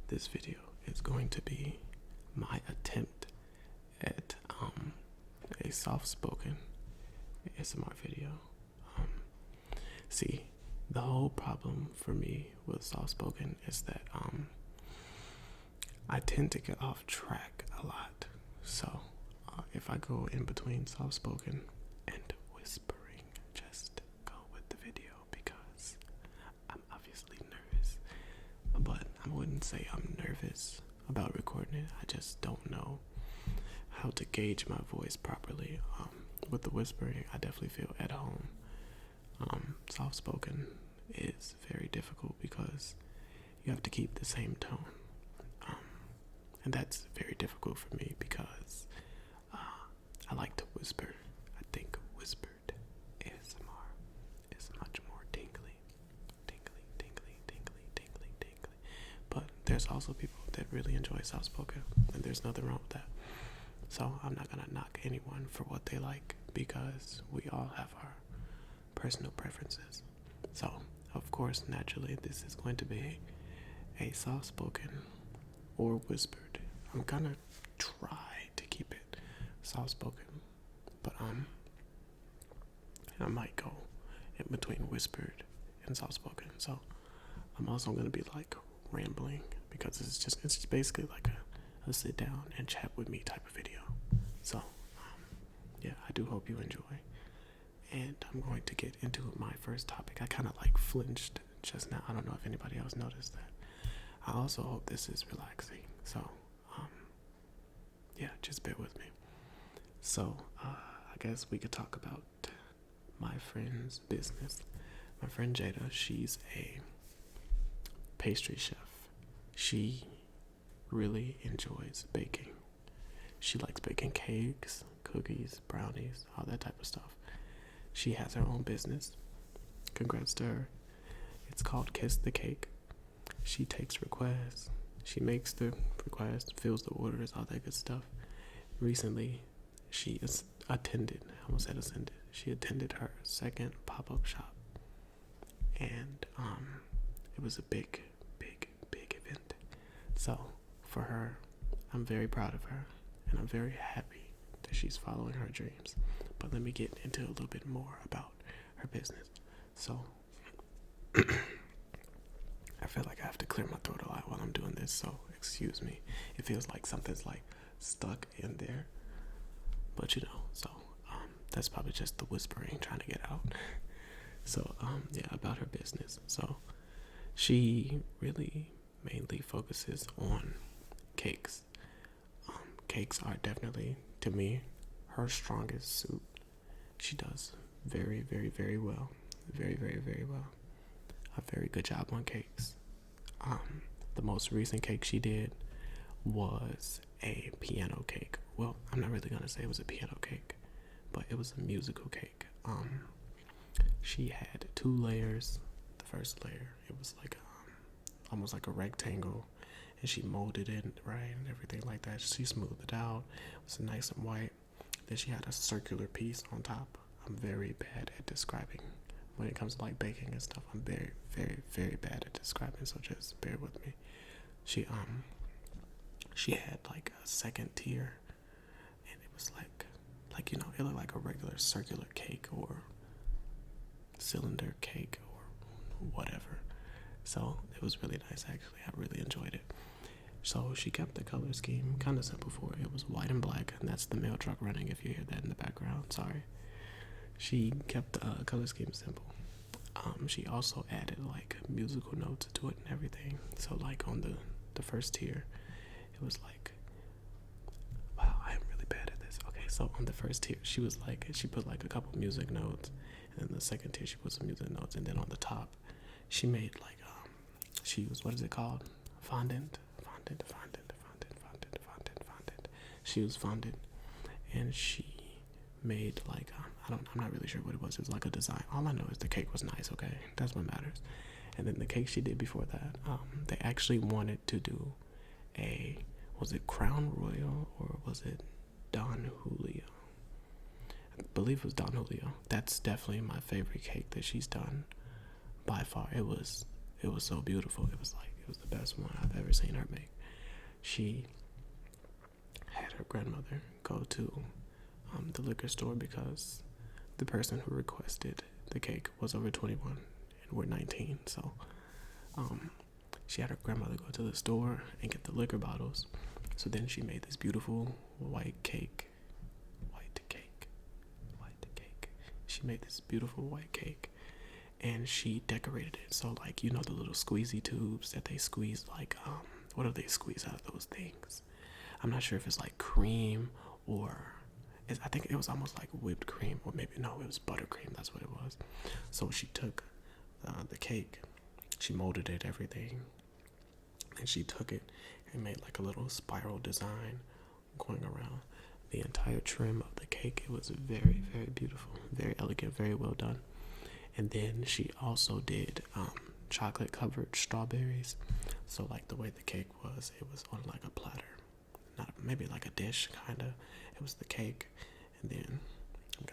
this video is going to be my attempt at a soft-spoken ASMR video. See, the whole problem for me with soft-spoken is that I tend to get off track a lot. So if I go in between soft-spoken and whispering, just go with the video because I'm obviously nervous. But I wouldn't say I'm nervous about recording it. I just don't know how to gauge my voice properly. With the whispering, I definitely feel at home. Soft-spoken is very difficult because you have to keep the same tone. And that's very difficult for me because I like to whisper. I think whispered ASMR is much more tingly. But there's also people that really enjoy soft-spoken, and there's nothing wrong with that. So I'm not gonna knock anyone for what they like because we all have our personal preferences. So of course, naturally, this is going to be a soft-spoken or whispered. I'm gonna try to keep it soft-spoken, but I might go in between whispered and soft-spoken. So I'm also gonna be like rambling because it's just basically like a sit down and chat with me type of video. So yeah, I do hope you enjoy. And I'm going to get into my first topic. I kind of like flinched just now. I don't know if anybody else noticed that. I also hope this is relaxing. So yeah, just bear with me. So I guess we could talk about my friend's business. My friend Jada, she's a pastry chef. She really enjoys baking. She likes baking cakes, cookies, brownies, all that type of stuff. She has her own business. Congrats to her. It's called Kiss the Cake. She takes requests. She makes the requests, fills the orders, all that good stuff. Recently, she attended her second pop-up shop. And it was a big event. So for her, I'm very proud of her. And I'm very happy that she's following her dreams. But let me get into a little bit more about her business. So I feel like I have to clear my throat a lot while I'm doing this, so excuse me. It feels like something's like stuck in there. But so that's probably just the whispering trying to get out. So yeah, about her business. So she really mainly focuses on cakes. Cakes are definitely, to me, her strongest suit. She does very, very, very well. Very, very, very well. A very good job on cakes. The most recent cake she did was a piano cake. Well, I'm not really gonna say it was a piano cake, but it was a musical cake. She had 2 layers. The first layer, it was like almost like a rectangle, and she molded it right and everything like that. She smoothed it out. It was nice and white. Then she had a circular piece on top. I'm very bad at describing when it comes to like baking and stuff. I'm very, very, very bad at describing, so just bear with me. She had like a second tier, and it was like it looked like a regular circular cake or cylinder cake or whatever. So it was really nice, actually. I really enjoyed it. So she kept the color scheme kind of simple for it. It was white and black, and that's the mail truck running if you hear that in the background. Sorry. She kept the color scheme simple. She also added like musical notes to it and everything. So like on the first tier, it was like, wow, I am really bad at this. Okay, so on the first tier, she put like a couple music notes, and then the second tier she put some music notes, and then on the top, she made like she used, what is it called? Fondant. She used fondant, and she made like I'm not really sure what it was. It was like a design. All I know is the cake was nice. Okay, that's what matters. And then the cake she did before that, they actually wanted to do was it Crown Royal or was it Don Julio? I believe it was Don Julio. That's definitely my favorite cake that she's done by far. It was so beautiful. It was It was the best one I've ever seen her make. She had her grandmother go to the liquor store because the person who requested the cake was over 21 and we're 19. So she had her grandmother go to the store and get the liquor bottles. So then she made this beautiful white cake. She made this beautiful white cake and she decorated it. So like, you know, the little squeezy tubes that they squeeze, like, what do they squeeze out of those things? I'm not sure if it's like cream or I think it was almost like whipped cream, or maybe no, it was buttercream. That's what it was. So she took the cake, she molded it, everything, and she took it and made like a little spiral design going around the entire trim of the cake. It was very, very beautiful, very elegant, very well done. And then she also did chocolate covered strawberries. So like the way the cake was, it was on like a platter, not maybe like a dish kind of. It was the cake, and then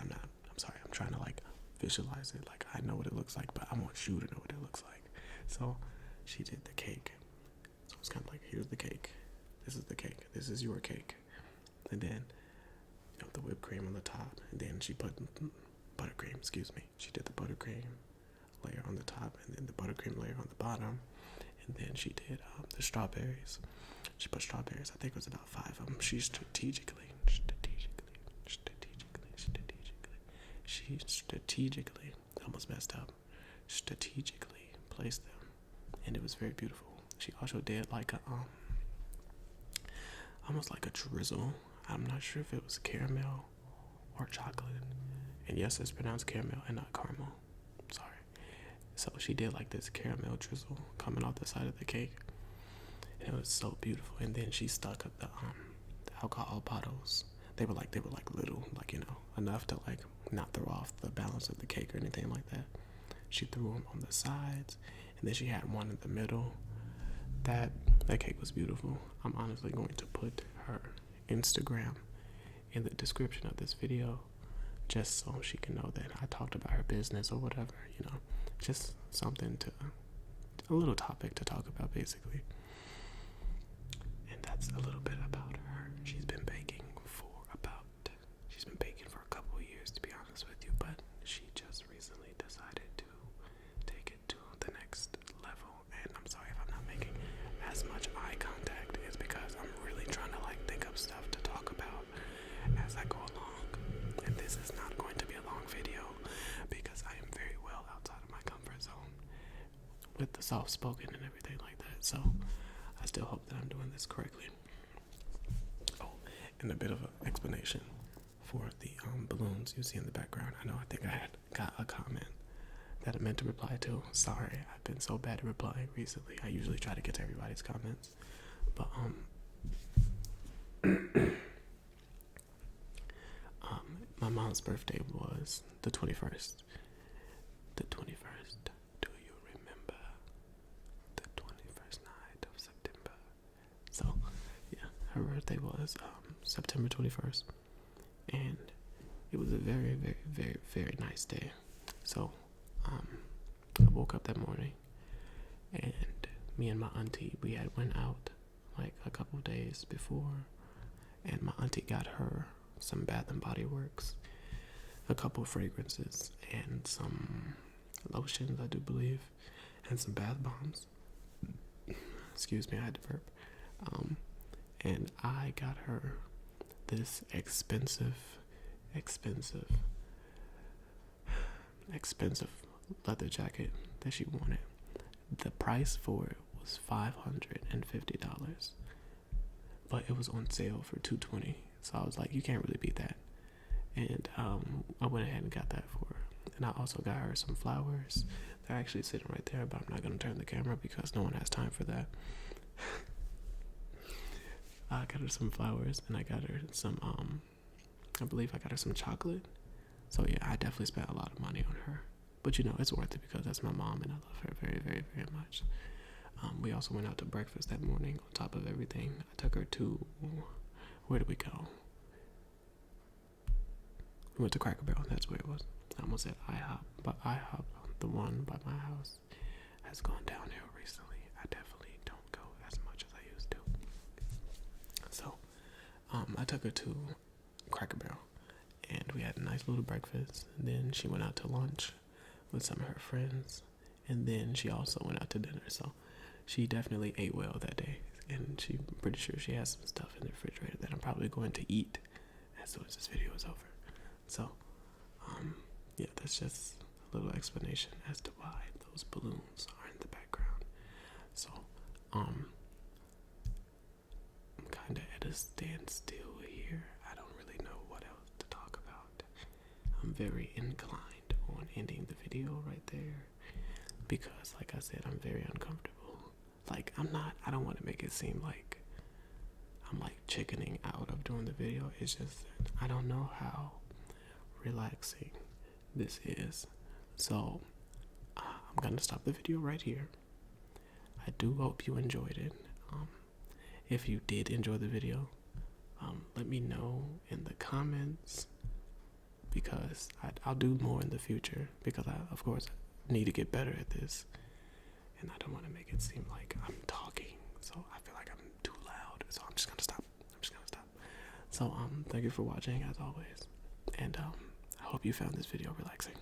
I'm sorry, I'm trying to like visualize it. Like I know what it looks like, but I want you to know what it looks like. So she did the cake. So it's kind of like, here's the cake. This is the cake. This is your cake. And then the whipped cream on the top, and then she put buttercream, she did the buttercream layer on the top and then the buttercream layer on the bottom, and then she did the strawberries. She put strawberries, I think it was about 5 of them. She strategically almost messed up, strategically placed them, and it was very beautiful. She also did like a almost like a drizzle. I'm not sure if it was caramel or chocolate. And yes, it's pronounced caramel and not caramel. Sorry. So she did like this caramel drizzle coming off the side of the cake. And it was so beautiful. And then she stuck the alcohol bottles. They were like little, like, you know, enough to like not throw off the balance of the cake or anything like that. She threw them on the sides, and then she had one in the middle. That cake was beautiful. I'm honestly going to put her Instagram in the description of this video, just so she can know that I talked about her business or whatever, you know, just something a little topic to talk about basically. And that's a little bit about her. She's been baking for a couple of years, to be honest with you, but she just recently decided to take it to the next level. And I'm sorry if I'm not making as much eye contact, is because I'm really trying to like think of stuff to talk about as I go along. And this is not going to be a long video because I am very well outside of my comfort zone with the soft spoken and everything like that. So I still hope that I'm doing this correctly. Oh, and a bit of an explanation for the balloons you see in the background. I think I had got a comment that I meant to reply to. Sorry, I've been so bad at replying recently. I usually try to get to everybody's comments, but my mom's birthday was the 21st. The 21st. Do you remember the 21st night of September? So, yeah, her birthday was September 21st, and it was a very, very, very, very nice day. So, I woke up that morning, and me and my auntie, we had went out like a couple days before, and my auntie got her some Bath and Body Works, a couple of fragrances, and some lotions, I do believe, and some bath bombs. Excuse me, I had to burp. And I got her this expensive leather jacket that she wanted. The price for it was $550, but it was on sale for $220. So I was like, you can't really beat that. And I went ahead and got that for her. And I also got her some flowers. They're actually sitting right there, but I'm not going to turn the camera because no one has time for that. I got her some flowers, and I got her some, I believe I got her some chocolate. So yeah, I definitely spent a lot of money on her. But you know, it's worth it because that's my mom and I love her very, very, very much. We also went out to breakfast that morning on top of everything. I took her to, where did we go? We went to Cracker Barrel, that's where it was. I almost said IHOP, but IHOP, the one by my house, has gone downhill recently. I definitely don't I took her to Cracker Barrel, and we had a nice little breakfast. And then she went out to lunch with some of her friends, and then she also went out to dinner. So she definitely ate well that day, and I'm pretty sure she has some stuff in the refrigerator that I'm probably going to eat as soon as this video is over. So, yeah, that's just a little explanation as to why those balloons are in the background. So, I'm kind of at a standstill here. I don't really know what else to talk about. I'm very inclined on ending the video right there because, like I said, I'm very uncomfortable. Like, I don't want to make it seem like I'm like chickening out of doing the video. It's just that I don't know how relaxing this is. So, I'm going to stop the video right here. I do hope you enjoyed it. If you did enjoy the video, let me know in the comments, because I'll do more in the future, because I, of course, need to get better at this, and I don't want to make it seem like I'm talking, so I feel like I'm too loud, so I'm just gonna stop. So thank you for watching as always, and I hope you found this video relaxing.